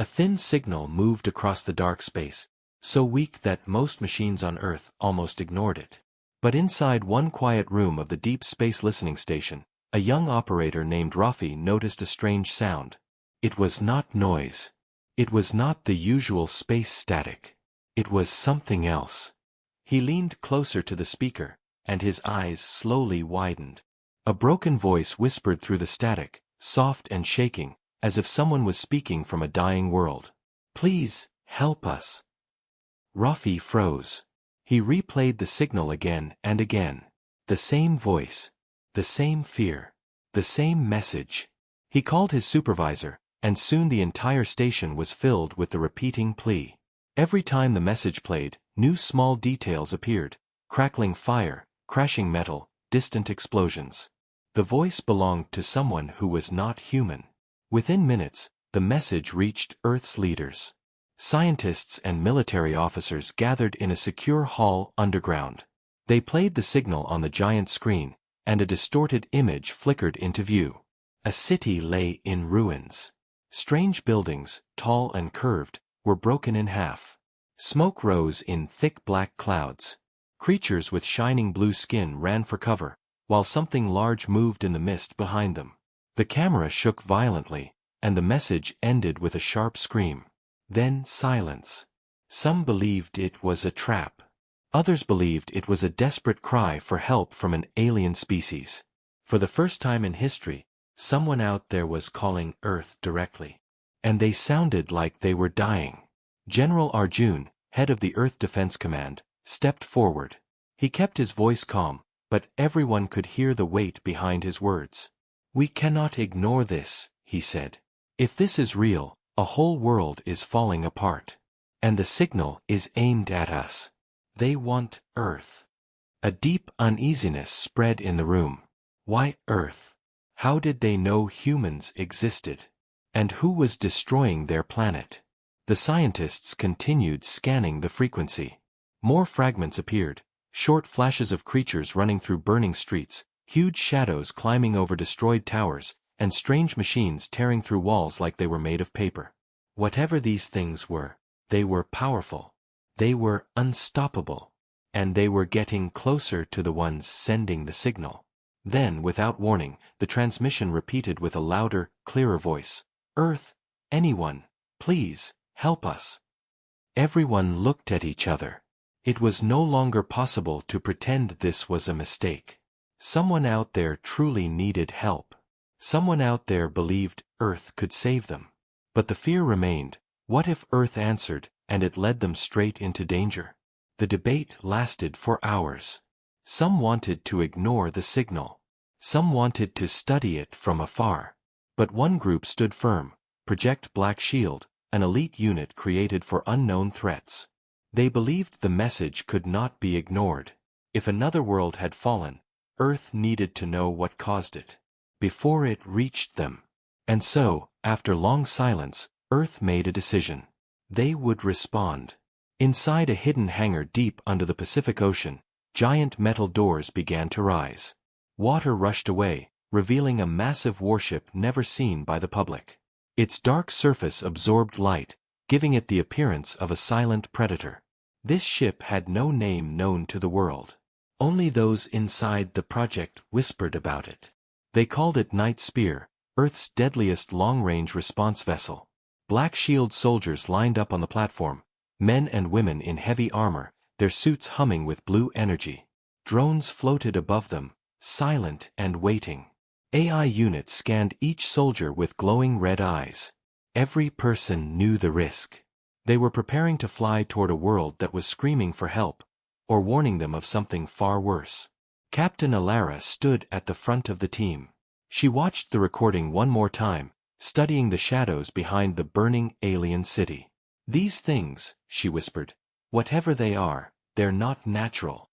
A thin signal moved across the dark space, so weak that most machines on Earth almost ignored it. But inside one quiet room of the Deep Space Listening Station, a young operator named Rafi noticed a strange sound. It was not noise. It was not the usual space static. It was something else. He leaned closer to the speaker, and his eyes slowly widened. A broken voice whispered through the static, soft and shaking, as if someone was speaking from a dying world. "Please, help us." Rafi froze. He replayed the signal again and again. The same voice. The same fear. The same message. He called his supervisor, and soon the entire station was filled with the repeating plea. Every time the message played, new small details appeared: crackling fire, crashing metal, distant explosions. The voice belonged to someone who was not human. Within minutes, the message reached Earth's leaders. Scientists and military officers gathered in a secure hall underground. They played the signal on the giant screen, and a distorted image flickered into view. A city lay in ruins. Strange buildings, tall and curved, were broken in half. Smoke rose in thick black clouds. Creatures with shining blue skin ran for cover, while something large moved in the mist behind them. The camera shook violently, and the message ended with a sharp scream. Then silence. Some believed it was a trap. Others believed it was a desperate cry for help from an alien species. For the first time in history, someone out there was calling Earth directly. And they sounded like they were dying. General Arjun, head of the Earth Defense Command, stepped forward. He kept his voice calm, but everyone could hear the weight behind his words. "We cannot ignore this," he said. "If this is real, a whole world is falling apart. And the signal is aimed at us. They want Earth." A deep uneasiness spread in the room. Why Earth? How did they know humans existed? And who was destroying their planet? The scientists continued scanning the frequency. More fragments appeared, short flashes of creatures running through burning streets, huge shadows climbing over destroyed towers, and strange machines tearing through walls like they were made of paper. Whatever these things were, they were powerful. They were unstoppable. And they were getting closer to the ones sending the signal. Then, without warning, the transmission repeated with a louder, clearer voice. "Earth, anyone, please, help us." Everyone looked at each other. It was no longer possible to pretend this was a mistake. Someone out there truly needed help. Someone out there believed Earth could save them. But the fear remained. What if Earth answered, and it led them straight into danger? The debate lasted for hours. Some wanted to ignore the signal. Some wanted to study it from afar. But one group stood firm: Project Black Shield, an elite unit created for unknown threats. They believed the message could not be ignored. If another world had fallen, Earth needed to know what caused it, before it reached them. And so, after long silence, Earth made a decision. They would respond. Inside a hidden hangar deep under the Pacific Ocean, giant metal doors began to rise. Water rushed away, revealing a massive warship never seen by the public. Its dark surface absorbed light, giving it the appearance of a silent predator. This ship had no name known to the world. Only those inside the project whispered about it. They called it Night Spear, Earth's deadliest long-range response vessel. Black Shield soldiers lined up on the platform, men and women in heavy armor, their suits humming with blue energy. Drones floated above them, silent and waiting. AI units scanned each soldier with glowing red eyes. Every person knew the risk. They were preparing to fly toward a world that was screaming for help, or warning them of something far worse. Captain Alara stood at the front of the team. She watched the recording one more time, studying the shadows behind the burning alien city. "These things," she whispered, "whatever they are, they're not natural."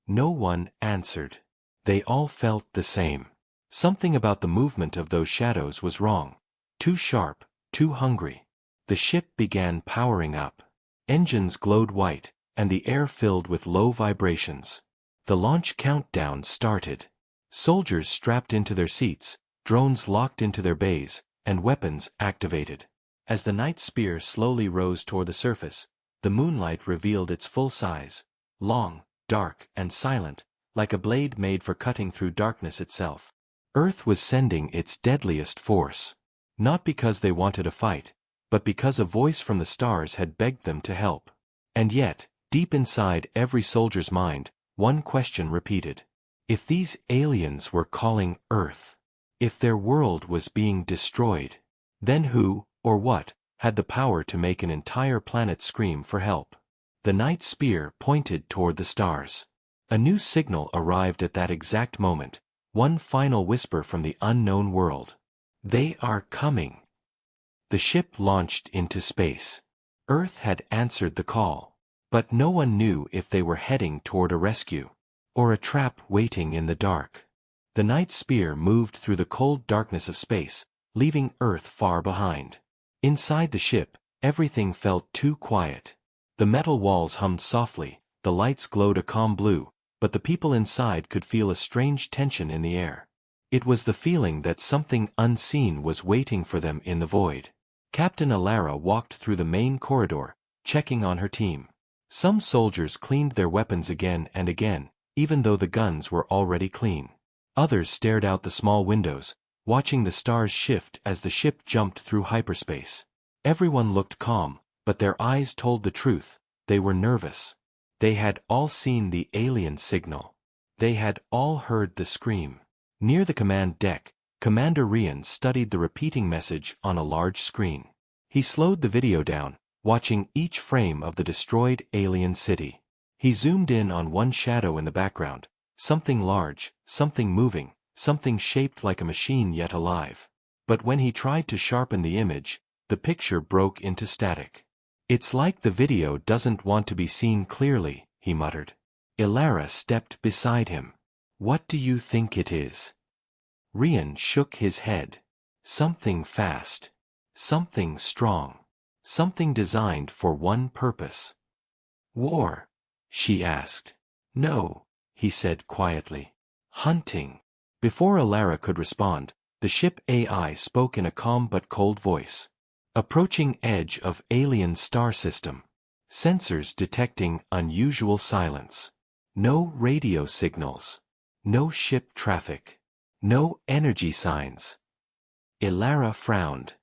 No one answered. They all felt the same. Something about the movement of those shadows was wrong. Too sharp, too hungry. The ship began powering up. Engines glowed white, and the air filled with low vibrations. The launch countdown started. Soldiers strapped into their seats, drones locked into their bays, and weapons activated. As the night spear slowly rose toward the surface, the moonlight revealed its full size, long, dark, and silent, like a blade made for cutting through darkness itself. Earth was sending its deadliest force. Not because they wanted a fight, but because a voice from the stars had begged them to help. And yet, deep inside every soldier's mind, one question repeated. If these aliens were calling Earth, if their world was being destroyed, then who, or what, had the power to make an entire planet scream for help? The night spear pointed toward the stars. A new signal arrived at that exact moment, one final whisper from the unknown world. They are coming. The ship launched into space. Earth had answered the call, but no one knew if they were heading toward a rescue, or a trap waiting in the dark. The night spear moved through the cold darkness of space, leaving Earth far behind. Inside the ship, everything felt too quiet. The metal walls hummed softly, the lights glowed a calm blue, but the people inside could feel a strange tension in the air. It was the feeling that something unseen was waiting for them in the void. Captain Alara walked through the main corridor, checking on her team. Some soldiers cleaned their weapons again and again, even though the guns were already clean. Others stared out the small windows, watching the stars shift as the ship jumped through hyperspace. Everyone looked calm, but their eyes told the truth. They were nervous. They had all seen the alien signal. They had all heard the scream. Near the command deck, Commander Rian studied the repeating message on a large screen. He slowed the video down, watching each frame of the destroyed alien city. He zoomed in on one shadow in the background, something large, something moving, something shaped like a machine yet alive. But when he tried to sharpen the image, the picture broke into static. It's like the video doesn't want to be seen clearly, he muttered. Ilara stepped beside him. What do you think it is? Rian shook his head. Something fast. Something strong. Something designed for one purpose. War? She asked. No, he said quietly. Hunting. Before Ilara could respond, the ship AI spoke in a calm but cold voice. Approaching edge of alien star system. Sensors detecting unusual silence. No radio signals. No ship traffic. No energy signs. Ilara frowned.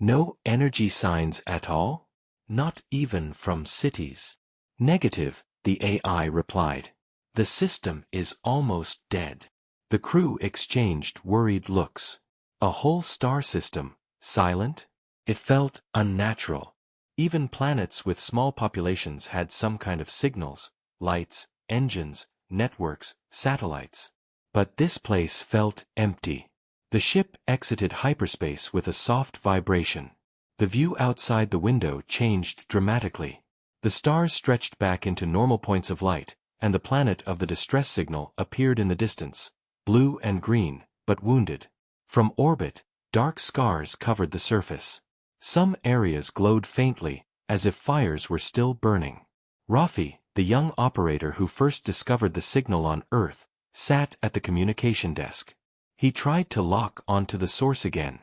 No energy signs at all? Not even from cities. Negative, the AI replied. The system is almost dead. The crew exchanged worried looks. A whole star system, silent? It felt unnatural. Even planets with small populations had some kind of signals, lights, engines, networks, satellites. But this place felt empty. The ship exited hyperspace with a soft vibration. The view outside the window changed dramatically. The stars stretched back into normal points of light, and the planet of the distress signal appeared in the distance, blue and green, but wounded. From orbit, dark scars covered the surface. Some areas glowed faintly, as if fires were still burning. Rafi, the young operator who first discovered the signal on Earth, sat at the communication desk. He tried to lock onto the source again.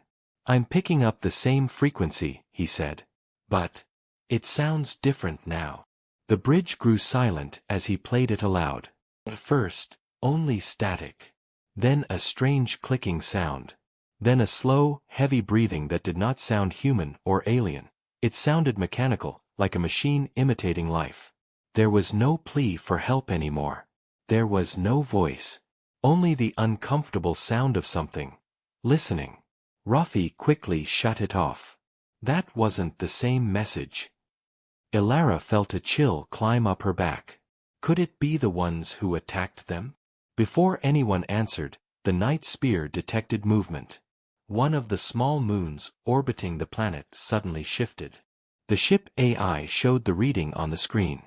I'm picking up the same frequency, he said. But it sounds different now. The bridge grew silent as he played it aloud. At first, only static. Then a strange clicking sound. Then a slow, heavy breathing that did not sound human or alien. It sounded mechanical, like a machine imitating life. There was no plea for help anymore. There was no voice. Only the uncomfortable sound of something. Listening. Rafi quickly shut it off. That wasn't the same message. Ilara felt a chill climb up her back. Could it be the ones who attacked them? Before anyone answered, the night spear detected movement. One of the small moons orbiting the planet suddenly shifted. The ship AI showed the reading on the screen.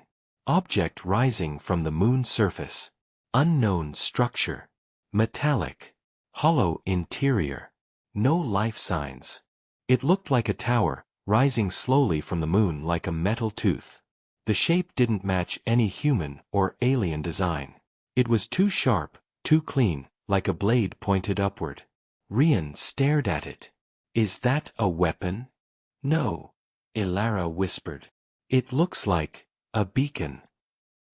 Object rising from the moon's surface. Unknown structure. Metallic. Hollow interior. No life signs. It looked like a tower, rising slowly from the moon like a metal tooth. The shape didn't match any human or alien design. It was too sharp, too clean, like a blade pointed upward. Rian stared at it. Is that a weapon? No, Ilara whispered. It looks like a beacon.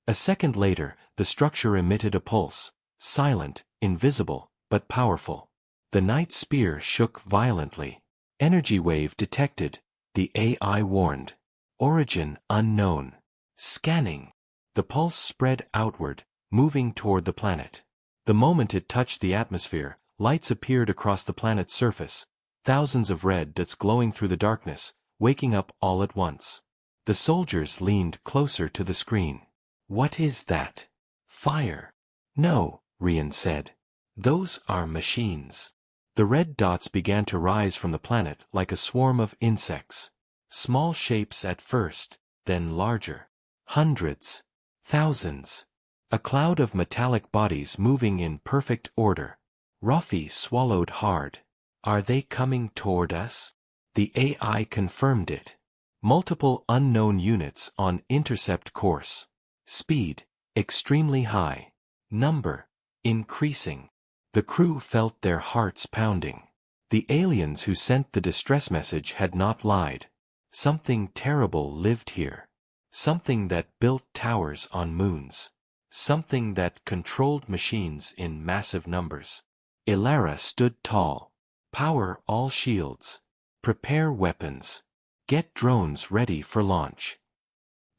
A second later, the structure emitted a pulse, silent, invisible, but powerful. The night spear shook violently. Energy wave detected, the AI warned. Origin unknown. Scanning. The pulse spread outward, moving toward the planet. The moment it touched the atmosphere, lights appeared across the planet's surface, thousands of red dots glowing through the darkness, waking up all at once. The soldiers leaned closer to the screen. What is that? Fire. No, Rian said. Those are machines. The red dots began to rise from the planet like a swarm of insects. Small shapes at first, then larger. Hundreds. Thousands. A cloud of metallic bodies moving in perfect order. Ruffy swallowed hard. Are they coming toward us? The AI confirmed it. Multiple unknown units on intercept course. Speed, extremely high. Number, increasing. The crew felt their hearts pounding. The aliens who sent the distress message had not lied. Something terrible lived here. Something that built towers on moons. Something that controlled machines in massive numbers. Ilara stood tall. Power all shields. Prepare weapons. Get drones ready for launch.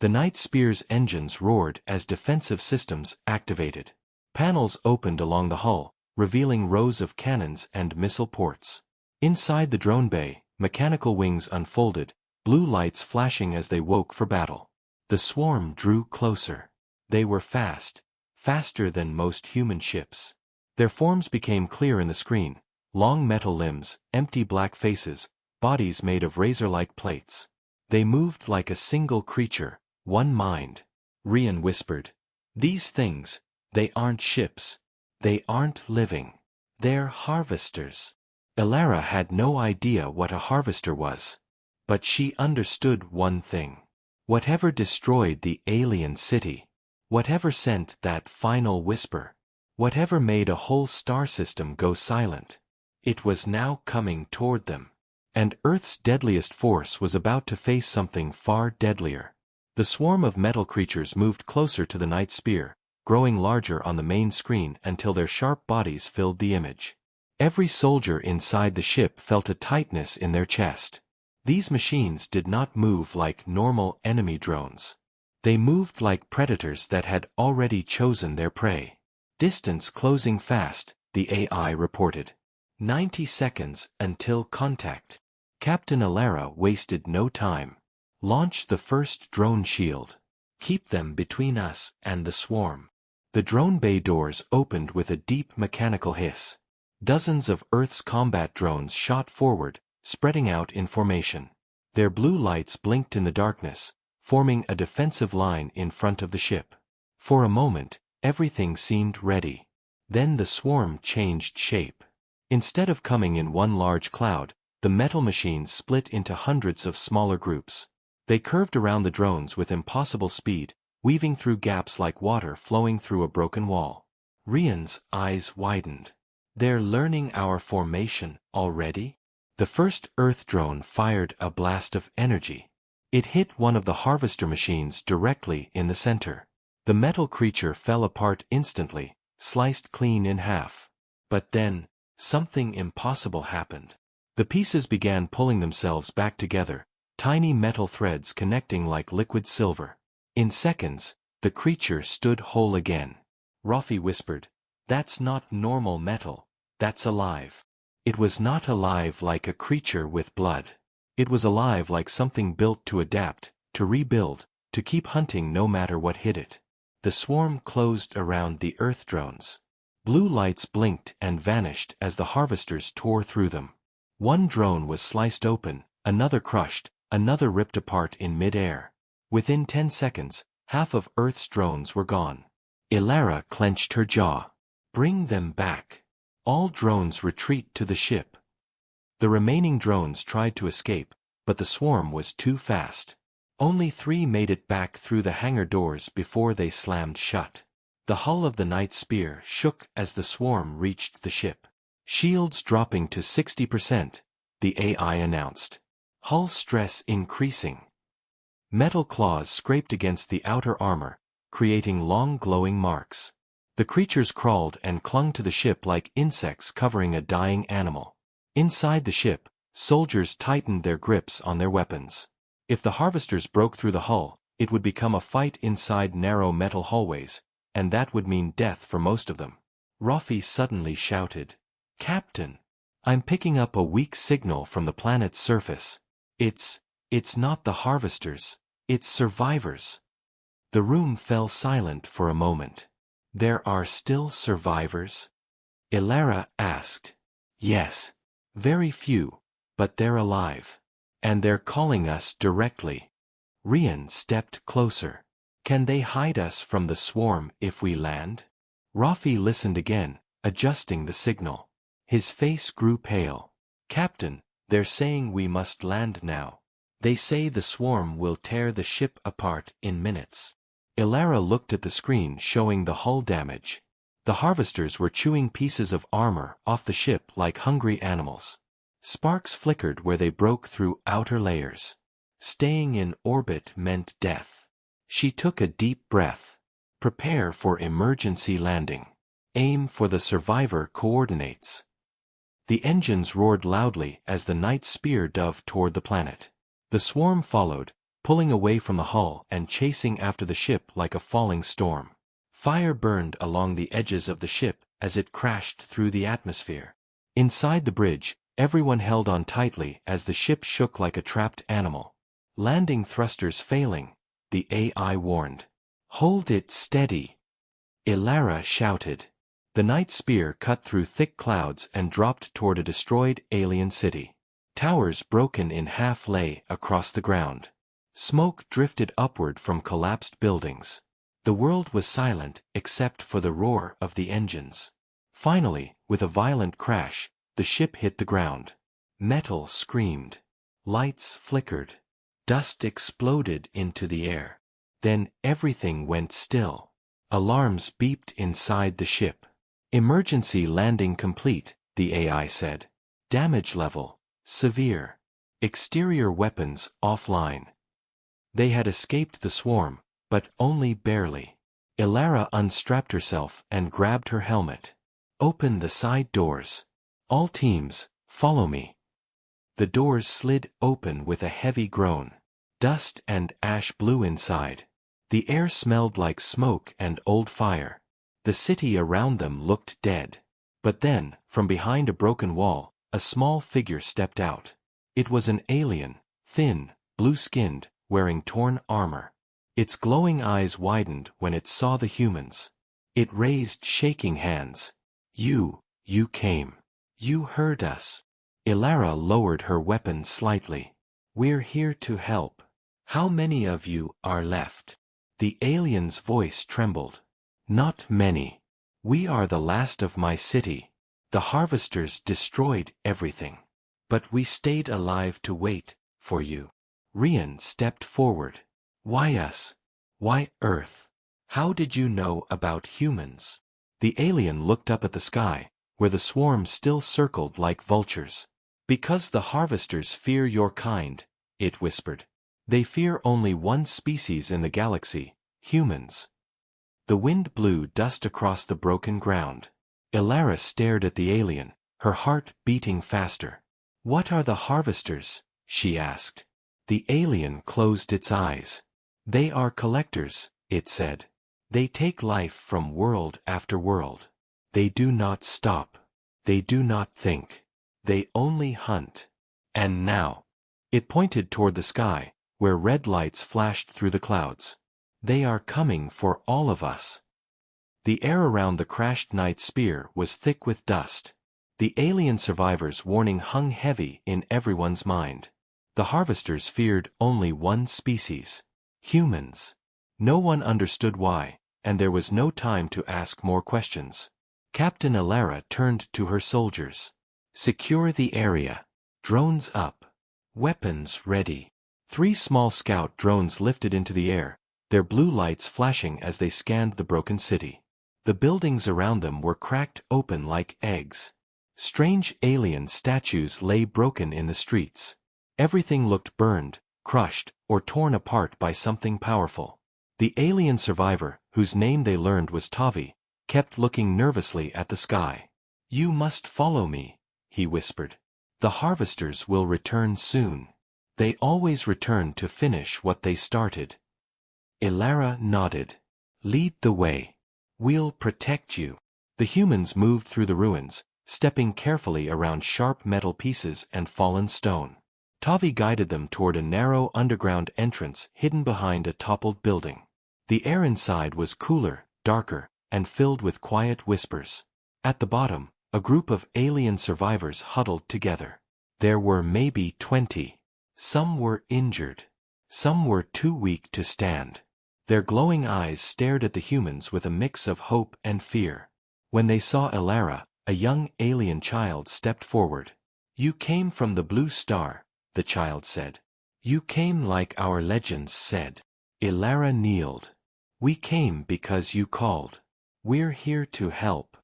The Night Spear's engines roared as defensive systems activated. Panels opened along the hull, revealing rows of cannons and missile ports. Inside the drone bay, mechanical wings unfolded, blue lights flashing as they woke for battle. The swarm drew closer. They were fast, faster than most human ships. Their forms became clear in the screen, long metal limbs, empty black faces, bodies made of razor-like plates. They moved like a single creature, one mind. Rian whispered. These things, they aren't ships. They aren't living. They're harvesters. Ilara had no idea what a harvester was. But she understood one thing. Whatever destroyed the alien city, whatever sent that final whisper, whatever made a whole star system go silent, it was now coming toward them. And Earth's deadliest force was about to face something far deadlier. The swarm of metal creatures moved closer to the Night Spear, growing larger on the main screen until their sharp bodies filled the image. Every soldier inside the ship felt a tightness in their chest. These machines did not move like normal enemy drones. They moved like predators that had already chosen their prey. Distance closing fast, the AI reported. 90 seconds until contact. Captain Ilara wasted no time. Launch the first drone shield. Keep them between us and the swarm. The drone bay doors opened with a deep mechanical hiss. Dozens of Earth's combat drones shot forward, spreading out in formation. Their blue lights blinked in the darkness, forming a defensive line in front of the ship. For a moment, everything seemed ready. Then the swarm changed shape. Instead of coming in one large cloud, the metal machines split into hundreds of smaller groups. They curved around the drones with impossible speed, weaving through gaps like water flowing through a broken wall. Rian's eyes widened. They're learning our formation already? The first Earth drone fired a blast of energy. It hit one of the harvester machines directly in the center. The metal creature fell apart instantly, sliced clean in half. But then, something impossible happened. The pieces began pulling themselves back together, tiny metal threads connecting like liquid silver. In seconds, the creature stood whole again. Ruffy whispered, "That's not normal metal, that's alive." It was not alive like a creature with blood. It was alive like something built to adapt, to rebuild, to keep hunting no matter what hit it. The swarm closed around the Earth drones. Blue lights blinked and vanished as the harvesters tore through them. One drone was sliced open, another crushed, another ripped apart in mid-air. Within 10 seconds, half of Earth's drones were gone. Ilara clenched her jaw. Bring them back. All drones retreat to the ship. The remaining drones tried to escape, but the swarm was too fast. Only 3 made it back through the hangar doors before they slammed shut. The hull of the Night Spear shook as the swarm reached the ship. Shields dropping to 60%, the AI announced. Hull stress increasing. Metal claws scraped against the outer armor, creating long glowing marks. The creatures crawled and clung to the ship like insects covering a dying animal. Inside the ship, soldiers tightened their grips on their weapons. If the harvesters broke through the hull, it would become a fight inside narrow metal hallways, and that would mean death for most of them. Rafi suddenly shouted, "Captain! I'm picking up a weak signal from the planet's surface. It's not the harvesters, it's survivors." The room fell silent for a moment. "There are still survivors?" Ilara asked. "Yes. Very few, but they're alive. And they're calling us directly." Rian stepped closer. "Can they hide us from the swarm if we land?" Rafi listened again, adjusting the signal. His face grew pale. "Captain, they're saying we must land now. They say the swarm will tear the ship apart in minutes." Ilara looked at the screen showing the hull damage. The harvesters were chewing pieces of armor off the ship like hungry animals. Sparks flickered where they broke through outer layers. Staying in orbit meant death. She took a deep breath. "Prepare for emergency landing. Aim for the survivor coordinates." The engines roared loudly as the night spear dove toward the planet. The swarm followed, pulling away from the hull and chasing after the ship like a falling storm. Fire burned along the edges of the ship as it crashed through the atmosphere. Inside the bridge, everyone held on tightly as the ship shook like a trapped animal. "Landing thrusters failing," the AI warned. "Hold it steady," Ilara shouted. The night spear cut through thick clouds and dropped toward a destroyed alien city. Towers broken in half lay across the ground. Smoke drifted upward from collapsed buildings. The world was silent except for the roar of the engines. Finally, with a violent crash, the ship hit the ground. Metal screamed. Lights flickered. Dust exploded into the air. Then everything went still. Alarms beeped inside the ship. "Emergency landing complete," the AI said. "Damage level, severe. Exterior weapons offline." They had escaped the swarm, but only barely. Ilara unstrapped herself and grabbed her helmet. "Open the side doors. All teams, follow me." The doors slid open with a heavy groan. Dust and ash blew inside. The air smelled like smoke and old fire. The city around them looked dead. But then, from behind a broken wall, a small figure stepped out. It was an alien, thin, blue-skinned, wearing torn armor. Its glowing eyes widened when it saw the humans. It raised shaking hands. You came. You heard us." Ilara lowered her weapon slightly. "We're here to help. How many of you are left?" The alien's voice trembled. "Not many. We are the last of my city. The harvesters destroyed everything. But we stayed alive to wait for you." Rian stepped forward. "Why us? Why Earth? How did you know about humans?" The alien looked up at the sky, where the swarm still circled like vultures. "Because the harvesters fear your kind," it whispered. "They fear only one species in the galaxy, humans." The wind blew dust across the broken ground. Ilara stared at the alien, her heart beating faster. "What are the harvesters?" she asked. The alien closed its eyes. "They are collectors," it said. "They take life from world after world. They do not stop. They do not think. They only hunt. And now." It pointed toward the sky, where red lights flashed through the clouds. "They are coming for all of us." The air around the crashed night spear was thick with dust. The alien survivors' warning hung heavy in everyone's mind. The harvesters feared only one species. Humans. No one understood why, and there was no time to ask more questions. Captain Ilara turned to her soldiers. "Secure the area. Drones up. Weapons ready." 3 small scout drones lifted into the air, their blue lights flashing as they scanned the broken city. The buildings around them were cracked open like eggs. Strange alien statues lay broken in the streets. Everything looked burned, crushed, or torn apart by something powerful. The alien survivor, whose name they learned was Tavi, kept looking nervously at the sky. "You must follow me," he whispered. "The harvesters will return soon. They always return to finish what they started." Ilara nodded. "Lead the way. We'll protect you." The humans moved through the ruins, stepping carefully around sharp metal pieces and fallen stone. Tavi guided them toward a narrow underground entrance hidden behind a toppled building. The air inside was cooler, darker, and filled with quiet whispers. At the bottom, a group of alien survivors huddled together. There were maybe 20. Some were injured. Some were too weak to stand. Their glowing eyes stared at the humans with a mix of hope and fear. When they saw Ilara, a young alien child stepped forward. "You came from the Blue Star," the child said. "You came like our legends said." Ilara kneeled. "We came because you called. We're here to help."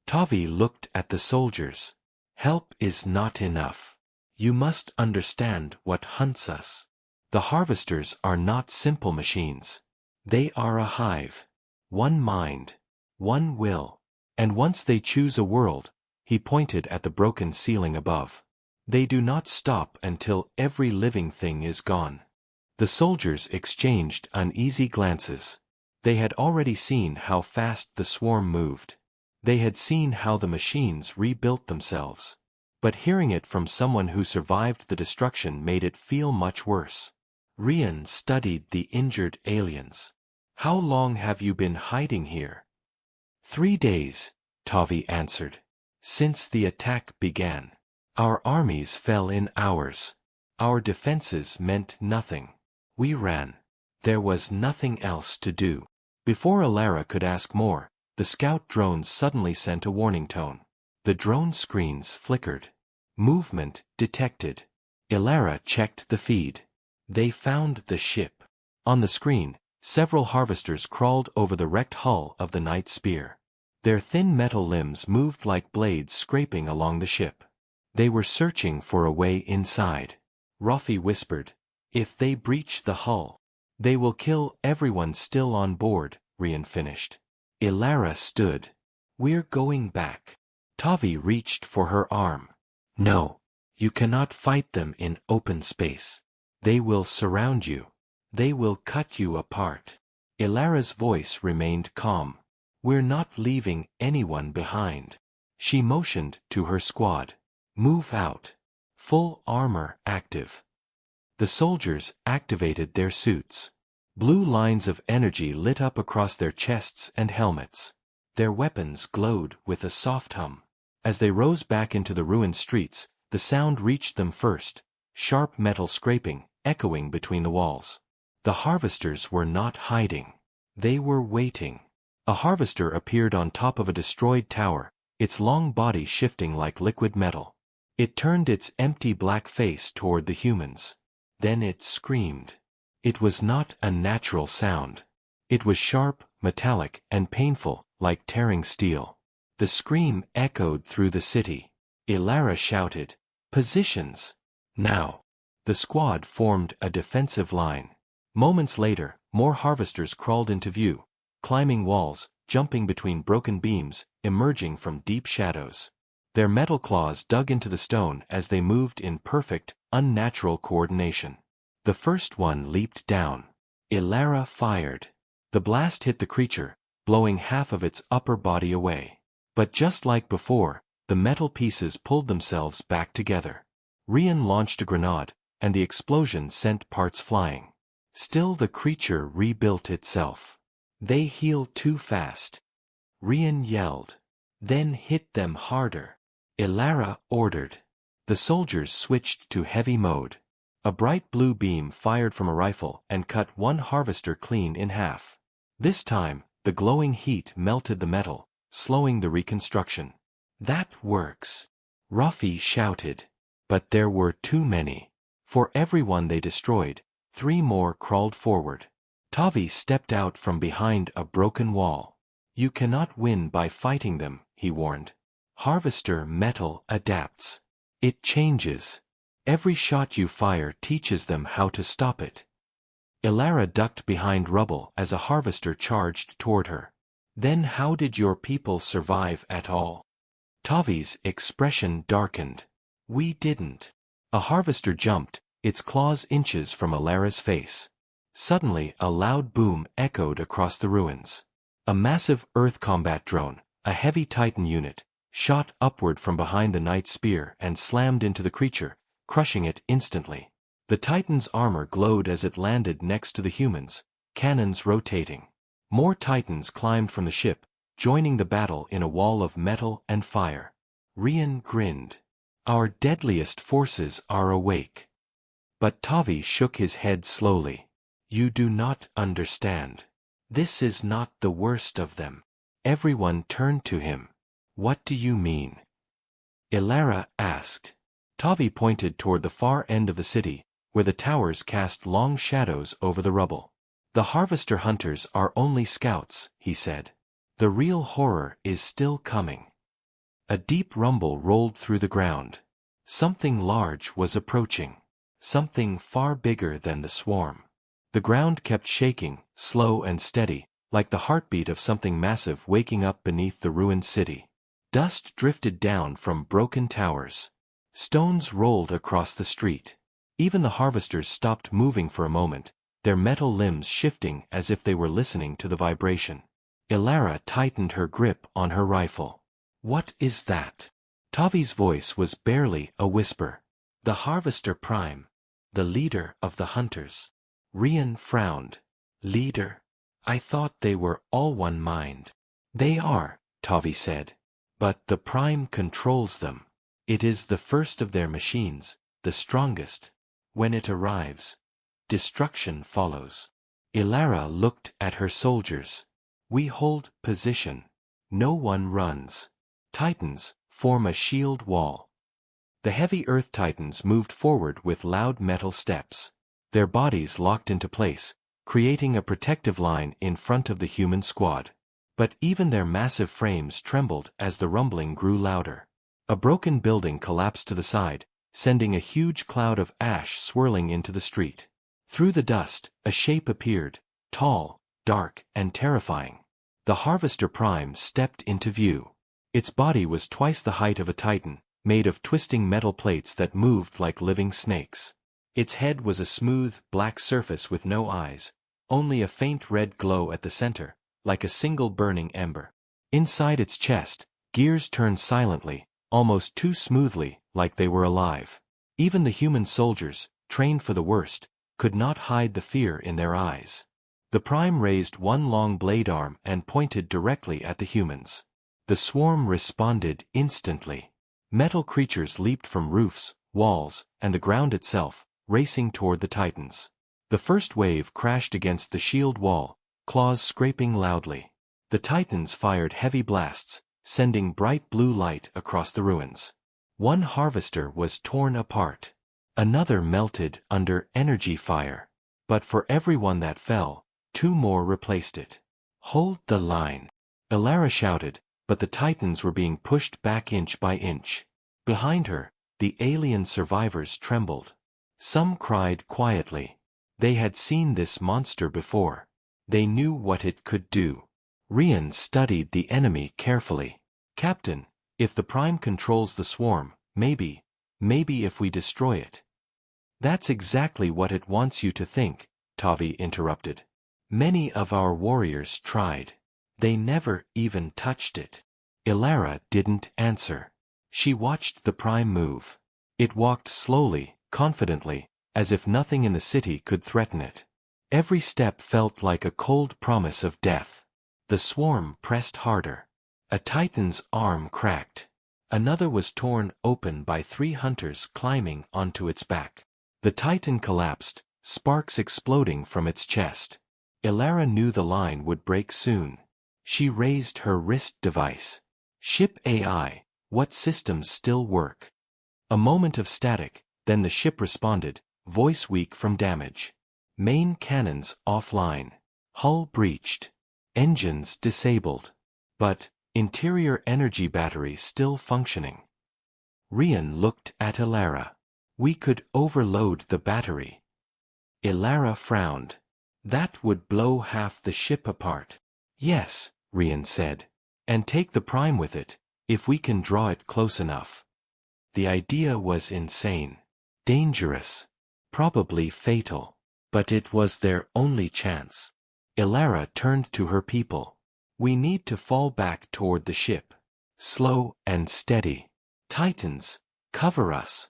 Tavi looked at the soldiers. "Help is not enough. You must understand what hunts us. The harvesters are not simple machines. They are a hive. One mind. One will. And once they choose a world," he pointed at the broken ceiling above, "they do not stop until every living thing is gone." The soldiers exchanged uneasy glances. They had already seen how fast the swarm moved. They had seen how the machines rebuilt themselves. But hearing it from someone who survived the destruction made it feel much worse. Rian studied the injured aliens. "How long have you been hiding here?" 3 days, Tavi answered. "Since the attack began. Our armies fell in hours. Our defenses meant nothing. We ran. There was nothing else to do." Before Ilara could ask more, the scout drones suddenly sent a warning tone. The drone screens flickered. Movement detected. Ilara checked the feed. They found the ship. On the screen, several harvesters crawled over the wrecked hull of the Night Spear. Their thin metal limbs moved like blades scraping along the ship. They were searching for a way inside. Rafi whispered, "If they breach the hull, they will kill everyone still on board," Rian finished. Ilara stood. "We're going back." Tavi reached for her arm. "No. You cannot fight them in open space. They will surround you. They will cut you apart." Ilara's voice remained calm. "We're not leaving anyone behind." She motioned to her squad. "Move out. Full armor active." The soldiers activated their suits. Blue lines of energy lit up across their chests and helmets. Their weapons glowed with a soft hum. As they rose back into the ruined streets, the sound reached them first, sharp metal scraping, echoing between the walls. The harvesters were not hiding. They were waiting. A harvester appeared on top of a destroyed tower, its long body shifting like liquid metal. It turned its empty black face toward the humans. Then it screamed. It was not a natural sound. It was sharp, metallic, and painful, like tearing steel. The scream echoed through the city. Ilara shouted, "Positions! Now!" The squad formed a defensive line. Moments later, more harvesters crawled into view, climbing walls, jumping between broken beams, emerging from deep shadows. Their metal claws dug into the stone as they moved in perfect, unnatural coordination. The first one leaped down. Ilara fired. The blast hit the creature, blowing half of its upper body away. But just like before, the metal pieces pulled themselves back together. Rian launched a grenade, and the explosion sent parts flying. Still the creature rebuilt itself. "They heal too fast," Rian yelled. "Then hit them harder," Ilara ordered. The soldiers switched to heavy mode. A bright blue beam fired from a rifle and cut one harvester clean in half. This time, the glowing heat melted the metal, slowing the reconstruction. "That works," Rafi shouted. But there were too many. For every one they destroyed, 3 more crawled forward. Tavi stepped out from behind a broken wall. "You cannot win by fighting them," he warned. "Harvester metal adapts. It changes. Every shot you fire teaches them how to stop it. Ilara ducked behind rubble as a harvester charged toward her. Then how did your people survive at all? Tavi's expression darkened. We didn't. A harvester jumped, its claws inches from Ilara's face. Suddenly a loud boom echoed across the ruins. A massive Earth combat drone, a heavy Titan unit, shot upward from behind the knight's spear and slammed into the creature, crushing it instantly. The Titan's armor glowed as it landed next to the humans, cannons rotating. More Titans climbed from the ship, joining the battle in a wall of metal and fire. Rian grinned. Our deadliest forces are awake. But Tavi shook his head slowly. You do not understand. This is not the worst of them. Everyone turned to him. What do you mean? Ilara asked. Tavi pointed toward the far end of the city, where the towers cast long shadows over the rubble. The harvester hunters are only scouts, he said. The real horror is still coming. A deep rumble rolled through the ground. Something large was approaching. Something far bigger than the swarm. The ground kept shaking, slow and steady, like the heartbeat of something massive waking up beneath the ruined city. Dust drifted down from broken towers. Stones rolled across the street. Even the harvesters stopped moving for a moment, their metal limbs shifting as if they were listening to the vibration. Ilara tightened her grip on her rifle. What is that? Tavi's voice was barely a whisper. The Harvester Prime, the leader of the hunters. Rian frowned. Leader? I thought they were all one mind. They are, Tavi said. But the Prime controls them. It is the first of their machines, the strongest. When it arrives, destruction follows. Ilara looked at her soldiers. We hold position. No one runs. Titans form a shield wall. The heavy Earth Titans moved forward with loud metal steps. Their bodies locked into place, creating a protective line in front of the human squad. But even their massive frames trembled as the rumbling grew louder. A broken building collapsed to the side, sending a huge cloud of ash swirling into the street. Through the dust, a shape appeared, tall, dark, and terrifying. The Harvester Prime stepped into view. Its body was twice the height of a Titan, made of twisting metal plates that moved like living snakes. Its head was a smooth, black surface with no eyes, only a faint red glow at the center, like a single burning ember. Inside its chest, gears turned silently, almost too smoothly, like they were alive. Even the human soldiers, trained for the worst, could not hide the fear in their eyes. The Prime raised one long blade arm and pointed directly at the humans. The swarm responded instantly. Metal creatures leaped from roofs, walls, and the ground itself, racing toward the Titans. The first wave crashed against the shield wall, claws scraping loudly. The Titans fired heavy blasts, sending bright blue light across the ruins. One harvester was torn apart. Another melted under energy fire. But for every one that fell, two more replaced it. Hold the line. Ilara shouted, but the Titans were being pushed back inch by inch. Behind her, the alien survivors trembled. Some cried quietly. They had seen this monster before. They knew what it could do. Rian studied the enemy carefully. Captain, if the Prime controls the swarm, maybe if we destroy it. That's exactly what it wants you to think, Tavi interrupted. Many of our warriors tried. They never even touched it. Ilara didn't answer. She watched the Prime move. It walked slowly, confidently, as if nothing in the city could threaten it. Every step felt like a cold promise of death. The swarm pressed harder. A Titan's arm cracked. Another was torn open by 3 hunters climbing onto its back. The Titan collapsed, sparks exploding from its chest. Ilara knew the line would break soon. She raised her wrist device. Ship AI, what systems still work? A moment of static, then the ship responded, voice weak from damage. Main cannons offline. Hull breached. Engines disabled. But, interior energy battery still functioning. Rian looked at Ilara. We could overload the battery. Ilara frowned. That would blow half the ship apart. Yes, Rian said. And take the Prime with it, if we can draw it close enough. The idea was insane. Dangerous. Probably fatal. But it was their only chance. Ilara turned to her people. We need to fall back toward the ship. Slow and steady. Titans, cover us.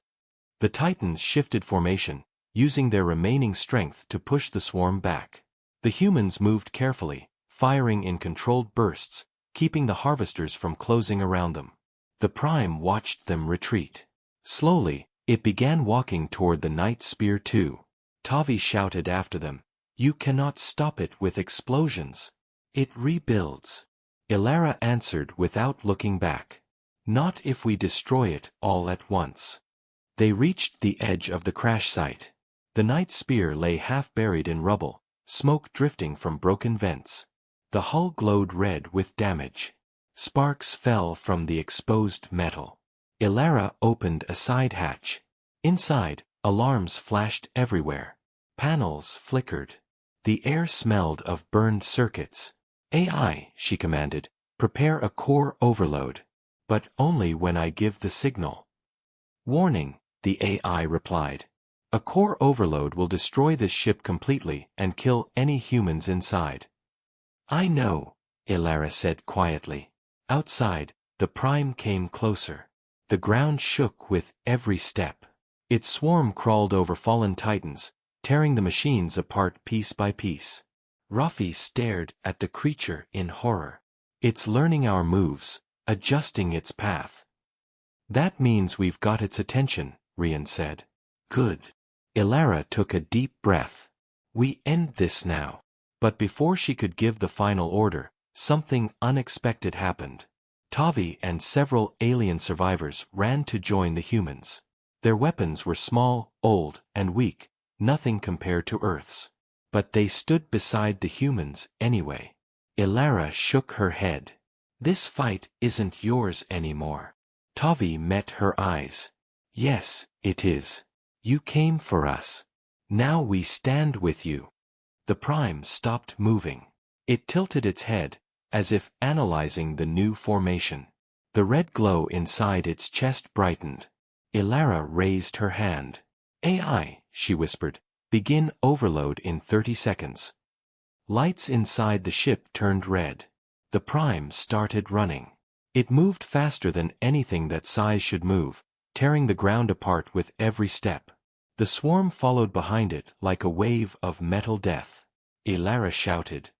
The Titans shifted formation, using their remaining strength to push the swarm back. The humans moved carefully, firing in controlled bursts, keeping the harvesters from closing around them. The Prime watched them retreat. Slowly, it began walking toward the Night Spear too. Tavi shouted after them, "You cannot stop it with explosions. It rebuilds." Ilara answered without looking back. "Not if we destroy it all at once." They reached the edge of the crash site. The Night Spear lay half buried in rubble, smoke drifting from broken vents. The hull glowed red with damage. Sparks fell from the exposed metal. Ilara opened a side hatch. Inside, alarms flashed everywhere. Panels flickered. The air smelled of burned circuits. "AI," she commanded, "prepare a core overload. But only when I give the signal." "Warning," the AI replied. "A core overload will destroy this ship completely and kill any humans inside." "I know," Ilara said quietly. Outside, the Prime came closer. The ground shook with every step. Its swarm crawled over fallen Titans, tearing the machines apart piece by piece. Ruffy stared at the creature in horror. "It's learning our moves, adjusting its path." "That means we've got its attention," Rian said. "Good." Ilara took a deep breath. "We end this now." But before she could give the final order, something unexpected happened. Tavi and several alien survivors ran to join the humans. Their weapons were small, old, and weak, nothing compared to Earth's. But they stood beside the humans anyway. Ilara shook her head. "This fight isn't yours anymore." Tavi met her eyes. "Yes, it is. You came for us. Now we stand with you." The Prime stopped moving. It tilted its head, as if analyzing the new formation. The red glow inside its chest brightened. Ilara raised her hand. "AI," she whispered, "begin overload in 30 seconds." Lights inside the ship turned red. The Prime started running. It moved faster than anything that size should move, tearing the ground apart with every step. The swarm followed behind it like a wave of metal death. Ilara shouted,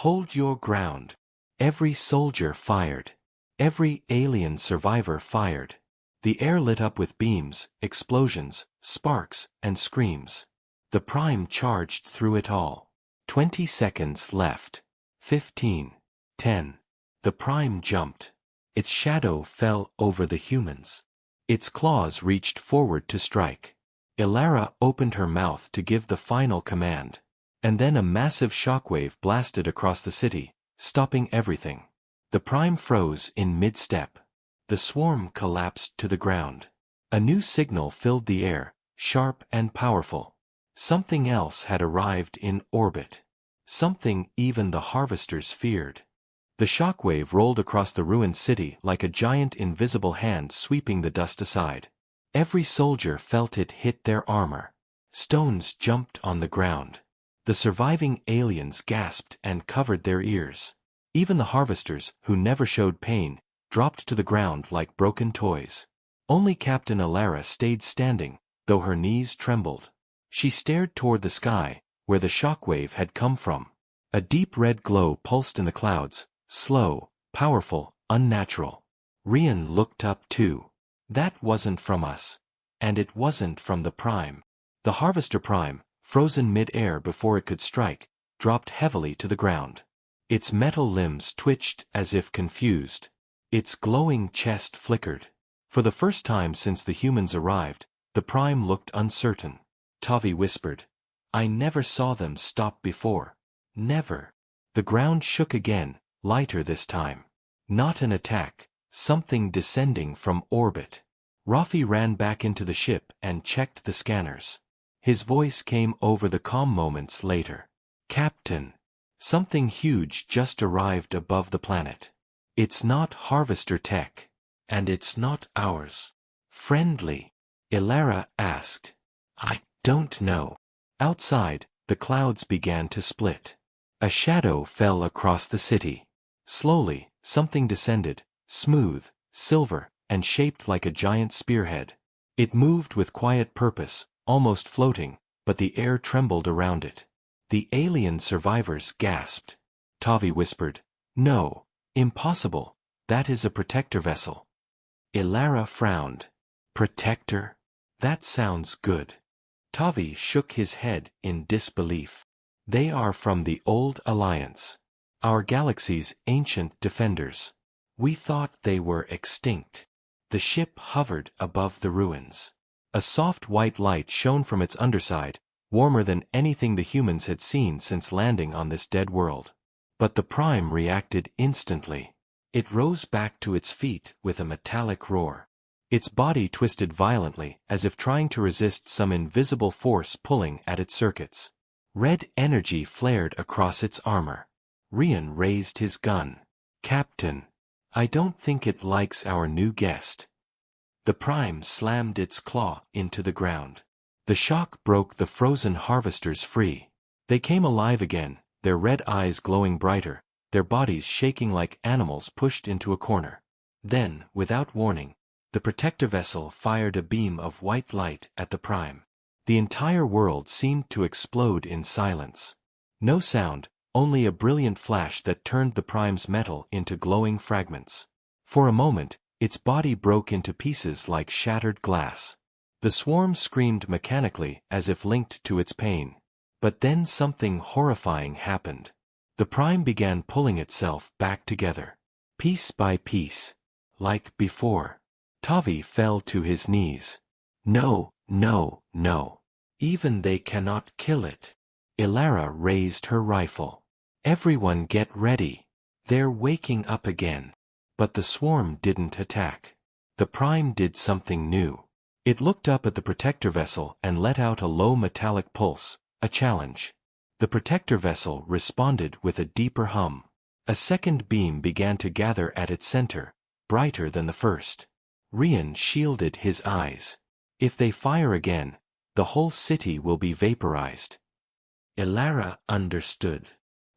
"Hold your ground." Every soldier fired. Every alien survivor fired. The air lit up with beams, explosions, sparks, and screams. The Prime charged through it all. 20 seconds left. 15. 10. The Prime jumped. Its shadow fell over the humans. Its claws reached forward to strike. Ilara opened her mouth to give the final command. And then a massive shockwave blasted across the city, stopping everything. The Prime froze in mid-step. The swarm collapsed to the ground. A new signal filled the air, sharp and powerful. Something else had arrived in orbit. Something even the harvesters feared. The shockwave rolled across the ruined city like a giant invisible hand sweeping the dust aside. Every soldier felt it hit their armor. Stones jumped on the ground. The surviving aliens gasped and covered their ears. Even the harvesters, who never showed pain, dropped to the ground like broken toys. Only Captain Ilara stayed standing, though her knees trembled. She stared toward the sky, where the shockwave had come from. A deep red glow pulsed in the clouds, slow, powerful, unnatural. Rian looked up too. That wasn't from us. And it wasn't from the Prime. The Harvester Prime, frozen mid-air before it could strike, dropped heavily to the ground. Its metal limbs twitched as if confused. Its glowing chest flickered. For the first time since the humans arrived, the Prime looked uncertain. Tavi whispered, "I never saw them stop before. Never." The ground shook again, lighter this time. Not an attack, something descending from orbit. Rafi ran back into the ship and checked the scanners. His voice came over the comm moments later. Captain, something huge just arrived above the planet. It's not harvester tech. And it's not ours. Friendly? Ilara asked. I don't know. Outside, the clouds began to split. A shadow fell across the city. Slowly, something descended, smooth, silver, and shaped like a giant spearhead. It moved with quiet purpose, almost floating, but the air trembled around it. The alien survivors gasped. Tavi whispered, No, impossible, that is a protector vessel. Ilara frowned. Protector? That sounds good. Tavi shook his head in disbelief. They are from the old Alliance. Our galaxy's ancient defenders. We thought they were extinct. The ship hovered above the ruins. A soft white light shone from its underside, warmer than anything the humans had seen since landing on this dead world. But the Prime reacted instantly. It rose back to its feet with a metallic roar. Its body twisted violently as if trying to resist some invisible force pulling at its circuits. Red energy flared across its armor. Rian raised his gun. Captain, I don't think it likes our new guest. The Prime slammed its claw into the ground. The shock broke the frozen harvesters free. They came alive again, their red eyes glowing brighter, their bodies shaking like animals pushed into a corner. Then, without warning, the protector vessel fired a beam of white light at the Prime. The entire world seemed to explode in silence. No sound, only a brilliant flash that turned the Prime's metal into glowing fragments. For a moment, its body broke into pieces like shattered glass. The swarm screamed mechanically as if linked to its pain. But then something horrifying happened. The Prime began pulling itself back together. Piece by piece. Like before. Tavi fell to his knees. No, no, no. Even they cannot kill it. Ilara raised her rifle. Everyone get ready. They're waking up again. But the swarm didn't attack. The Prime did something new. It looked up at the protector vessel and let out a low metallic pulse, a challenge. The protector vessel responded with a deeper hum. A second beam began to gather at its center, brighter than the first. Rian shielded his eyes. If they fire again, the whole city will be vaporized. Ilara understood.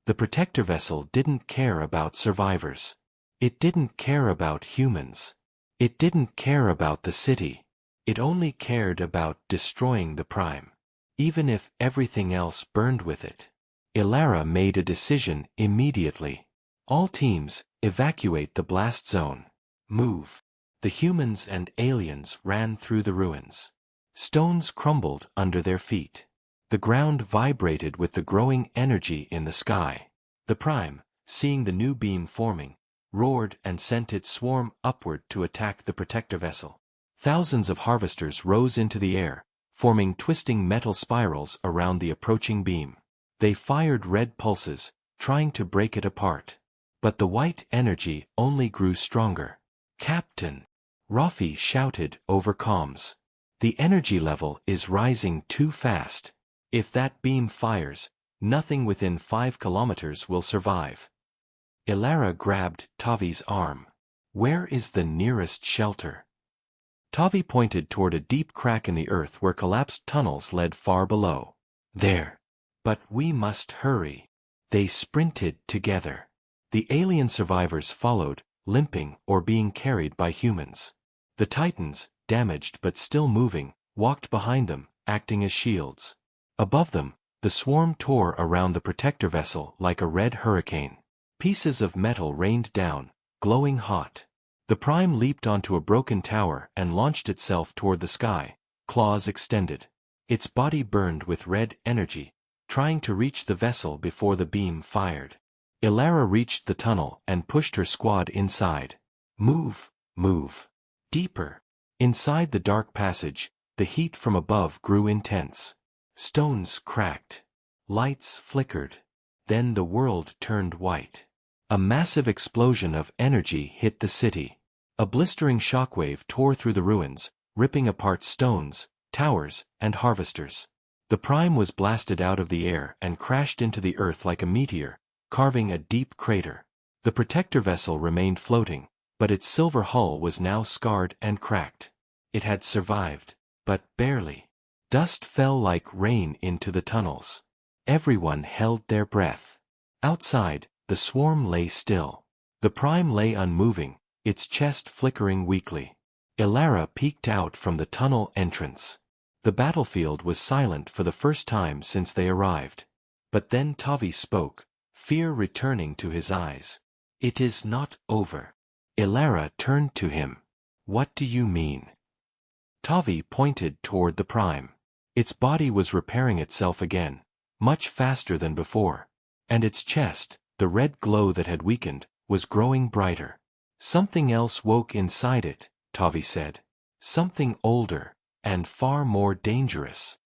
The protector vessel didn't care about survivors. It didn't care about humans. It didn't care about the city. It only cared about destroying the Prime. Even if everything else burned with it. Ilara made a decision immediately. All teams, evacuate the blast zone. Move. The humans and aliens ran through the ruins. Stones crumbled under their feet. The ground vibrated with the growing energy in the sky. The Prime, seeing the new beam forming, roared and sent its swarm upward to attack the protector vessel. Thousands of harvesters rose into the air, forming twisting metal spirals around the approaching beam. They fired red pulses, trying to break it apart. But the white energy only grew stronger. Captain! Rafi shouted over comms. The energy level is rising too fast. If that beam fires, nothing within 5 kilometers will survive. Ilara grabbed Tavi's arm. Where is the nearest shelter? Tavi pointed toward a deep crack in the earth where collapsed tunnels led far below. There. But we must hurry. They sprinted together. The alien survivors followed, limping or being carried by humans. The Titans, damaged but still moving, walked behind them, acting as shields. Above them, the swarm tore around the protector vessel like a red hurricane. Pieces of metal rained down, glowing hot. The Prime leaped onto a broken tower and launched itself toward the sky, claws extended. Its body burned with red energy, trying to reach the vessel before the beam fired. Ilara reached the tunnel and pushed her squad inside. Move, move. Deeper. Inside the dark passage, the heat from above grew intense. Stones cracked. Lights flickered. Then the world turned white. A massive explosion of energy hit the city. A blistering shockwave tore through the ruins, ripping apart stones, towers, and harvesters. The Prime was blasted out of the air and crashed into the earth like a meteor, carving a deep crater. The protector vessel remained floating, but its silver hull was now scarred and cracked. It had survived, but barely. Dust fell like rain into the tunnels. Everyone held their breath. Outside, the swarm lay still. The Prime lay unmoving, its chest flickering weakly. Ilara peeked out from the tunnel entrance. The battlefield was silent for the first time since they arrived. But then Tavi spoke, fear returning to his eyes. "It is not over." Ilara turned to him. "What do you mean?" Tavi pointed toward the Prime. Its body was repairing itself again, much faster than before. And its chest, the red glow that had weakened, was growing brighter. "Something else woke inside it," Tavi said. "Something older, and far more dangerous."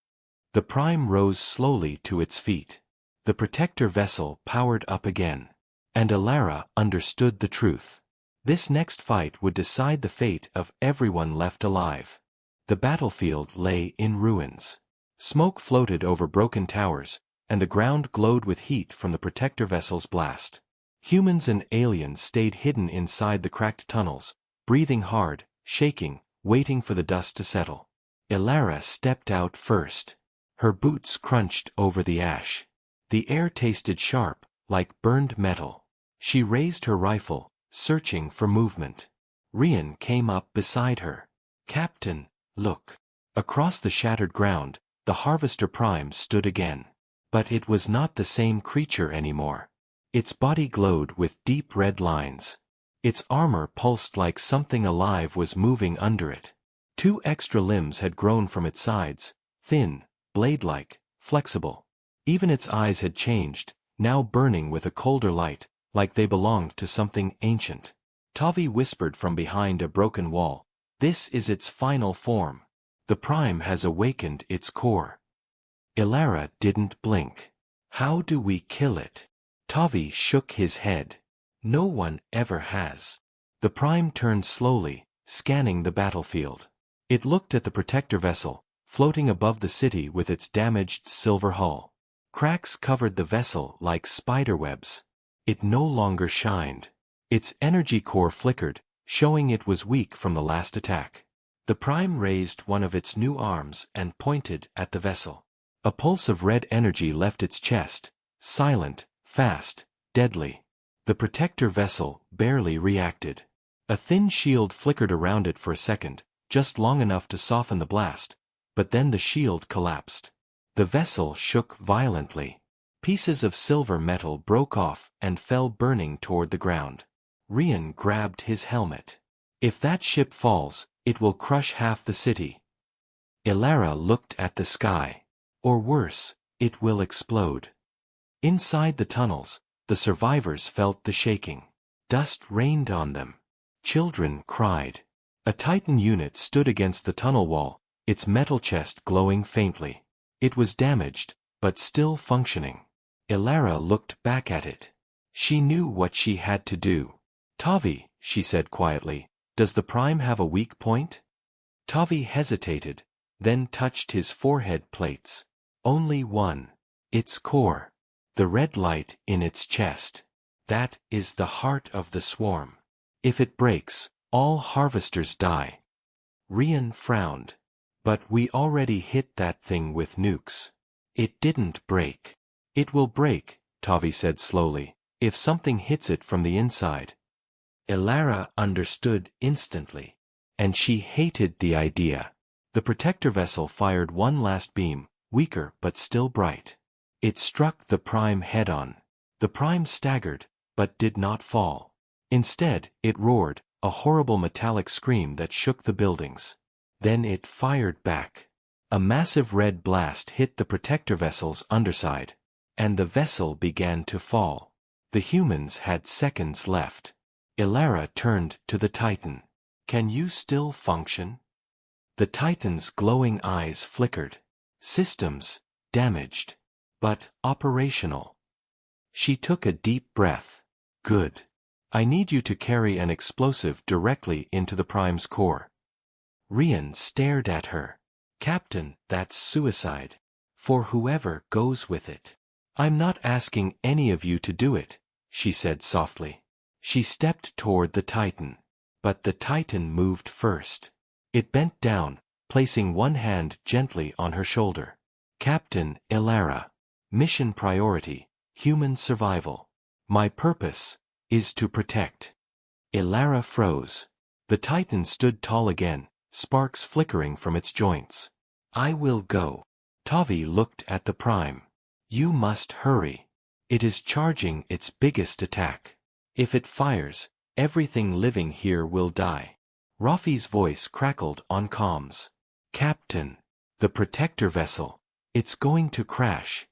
The Prime rose slowly to its feet. The protector vessel powered up again. And Ilara understood the truth. This next fight would decide the fate of everyone left alive. The battlefield lay in ruins. Smoke floated over broken towers, and the ground glowed with heat from the protector vessel's blast. Humans and aliens stayed hidden inside the cracked tunnels, breathing hard, shaking, waiting for the dust to settle. Ilara stepped out first. Her boots crunched over the ash. The air tasted sharp, like burned metal. She raised her rifle, searching for movement. Rian came up beside her. "Captain, look." Across the shattered ground, the Harvester Prime stood again. But it was not the same creature anymore. Its body glowed with deep red lines. Its armor pulsed like something alive was moving under it. 2 extra limbs had grown from its sides, thin, blade-like, flexible. Even its eyes had changed, now burning with a colder light, like they belonged to something ancient. Tavi whispered from behind a broken wall, "This is its final form. The Prime has awakened its core." Ilara didn't blink. "How do we kill it?" Tavi shook his head. "No one ever has." The Prime turned slowly, scanning the battlefield. It looked at the protector vessel, floating above the city with its damaged silver hull. Cracks covered the vessel like spiderwebs. It no longer shined. Its energy core flickered, showing it was weak from the last attack. The Prime raised one of its new arms and pointed at the vessel. A pulse of red energy left its chest, silent, fast, deadly. The protector vessel barely reacted. A thin shield flickered around it for a second, just long enough to soften the blast, but then the shield collapsed. The vessel shook violently. Pieces of silver metal broke off and fell burning toward the ground. Rian grabbed his helmet. "If that ship falls, it will crush half the city." Ilara looked at the sky. "Or worse, it will explode." Inside the tunnels, the survivors felt the shaking. Dust rained on them. Children cried. A Titan unit stood against the tunnel wall, its metal chest glowing faintly. It was damaged, but still functioning. Ilara looked back at it. She knew what she had to do. "Tavi," she said quietly, "does the Prime have a weak point?" Tavi hesitated, then touched his forehead plates. "Only one. Its core. The red light in its chest. That is the heart of the swarm. If it breaks, all harvesters die." Rian frowned. "But we already hit that thing with nukes." "It didn't break." "It will break," Tavi said slowly, "if something hits it from the inside." Ilara understood instantly. And she hated the idea. The protector vessel fired one last beam, weaker but still bright. It struck the Prime head-on. The Prime staggered, but did not fall. Instead, it roared, a horrible metallic scream that shook the buildings. Then it fired back. A massive red blast hit the protector vessel's underside. And the vessel began to fall. The humans had seconds left. Ilara turned to the Titan. "Can you still function?" The Titan's glowing eyes flickered. "Systems, damaged. But operational." She took a deep breath. "Good. I need you to carry an explosive directly into the Prime's core." Rian stared at her. Captain, that's suicide. For whoever goes with it. I'm not asking any of you to do it, she said softly. She stepped toward the Titan. But the Titan moved first. It bent down, placing one hand gently on her shoulder. Captain Elara. Mission priority, human survival. My purpose is to protect. Elara froze. The Titan stood tall again, sparks flickering from its joints. I will go. Tavi looked at the Prime. You must hurry. It is charging its biggest attack. If it fires, everything living here will die. Rafi's voice crackled on comms. Captain. The protector vessel. It's going to crash.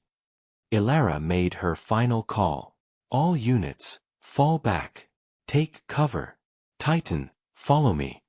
Elara made her final call. All units, fall back. Take cover. Titan, follow me.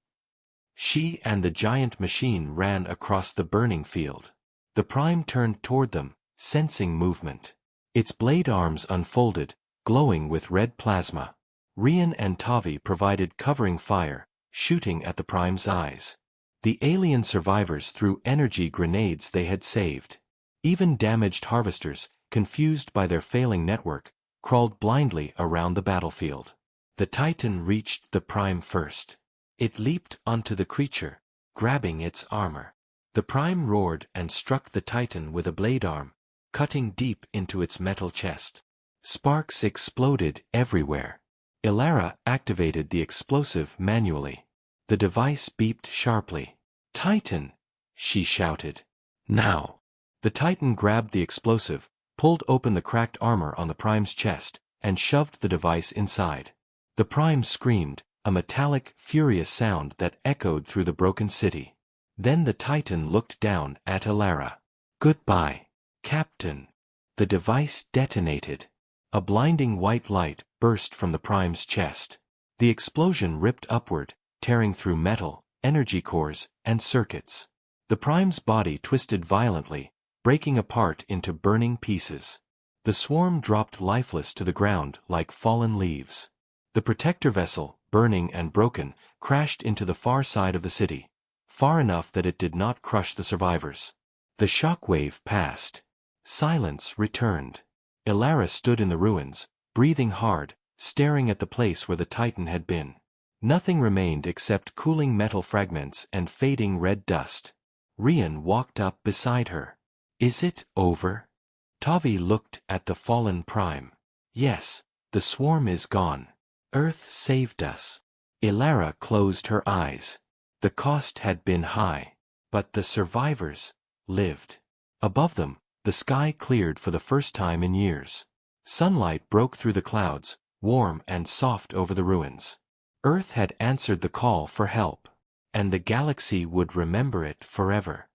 She and the giant machine ran across the burning field. The Prime turned toward them, sensing movement. Its blade arms unfolded, glowing with red plasma. Rian and Tavi provided covering fire, shooting at the Prime's eyes. The alien survivors threw energy grenades they had saved. Even damaged harvesters, confused by their failing network, crawled blindly around the battlefield. The Titan reached the Prime first. It leaped onto the creature, grabbing its armor. The Prime roared and struck the Titan with a blade arm, cutting deep into its metal chest. Sparks exploded everywhere. Elara activated the explosive manually. The device beeped sharply. Titan! She shouted. Now! The Titan grabbed the explosive, pulled open the cracked armor on the Prime's chest, and shoved the device inside. The Prime screamed, a metallic, furious sound that echoed through the broken city. Then the Titan looked down at Elara. Goodbye, Captain. The device detonated. A blinding white light burst from the Prime's chest. The explosion ripped upward, tearing through metal, energy cores, and circuits. The Prime's body twisted violently, breaking apart into burning pieces. The swarm dropped lifeless to the ground like fallen leaves. The protector vessel, burning and broken, crashed into the far side of the city, far enough that it did not crush the survivors. The shockwave passed. Silence returned. Elara stood in the ruins, breathing hard, staring at the place where the Titan had been. Nothing remained except cooling metal fragments and fading red dust. Rian walked up beside her. Is it over? Tavi looked at the fallen Prime. Yes, the swarm is gone. Earth saved us. Elara closed her eyes. The cost had been high, but the survivors lived. Above them, the sky cleared for the first time in years. Sunlight broke through the clouds, warm and soft over the ruins. Earth had answered the call for help, and the galaxy would remember it forever.